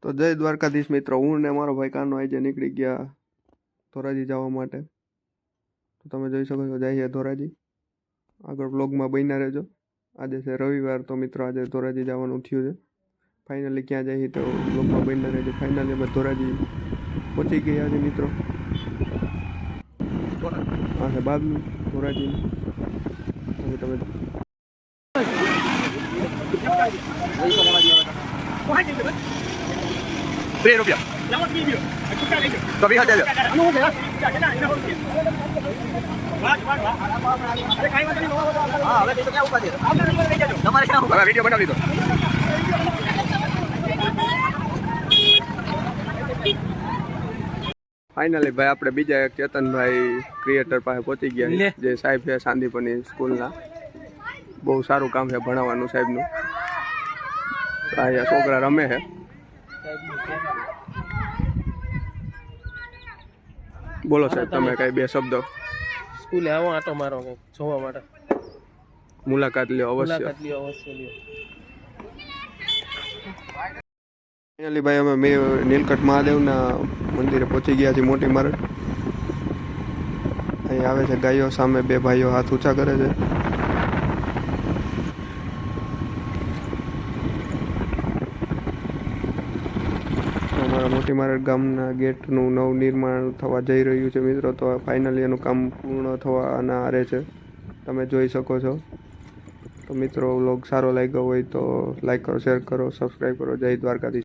તો જય દ્વારકાધીશ મિત્રો, હું ને મારો ભાઈ કાનો આજે નીકળી ગયા ધોરાજી જવા માટે. તો તમે જોઈ શકો છો જઈએ ધોરાજી. આગળ બ્લોગમાં બન્યા રહેજો. આજે છે રવિવાર, તો મિત્રો આજે ધોરાજી જવાનું થયું છે. ફાઇનલી ક્યાં જઈએ તો બ્લોગમાં બન્યા રહેજો. ફાઇનલી અમે ધોરાજી પહોંચી ગયા છે મિત્રો. આ છે બાબલું ધોરાજી. હવે તમે ₹2 તો 20,000 વિડીયો બનાવી દીધો. ફાઇનલી ભાઈ આપણે બીજા એક ચેતનભાઈ ક્રિએટર પાસે પહોંચી ગયા, જે સાહેબ છે સાંદીપની સ્કૂલના. બહુ સારું કામ છે ભણાવવાનું સાહેબનું. અહીંયા છોકરા રમે છે. બોલો સાહેબ, તમે કઈ બે શબ્દો. સ્કૂલે આવો આટો મારો કંઈક જોવા માટે. મુલાકાત લ્યો અવશ્ય. ફાઇનલી ભાઈ અમે નીલકંઠ મહાદેવના મંદિરે પહોંચી ગયા છીએ, મોટી મારડ. અહીં આવે છે ગાયો, સામે બે ભાઈઓ હાથ ઊંચા કરે છે. અમારા મોટી મારડ ગામના ગેટનું નવનિર્માણ થવા જઈ રહ્યું છે મિત્રો. તો ફાઇનલી એનું કામ પૂર્ણ થવાના આરે છે, તમે જોઈ શકો છો. તો મિત્રો વ્લોગ સારો લાગ્યો હોય તો લાઈક કરો, શેર કરો, સબસ્ક્રાઈબ કરો. જય દ્વારકાધીશ.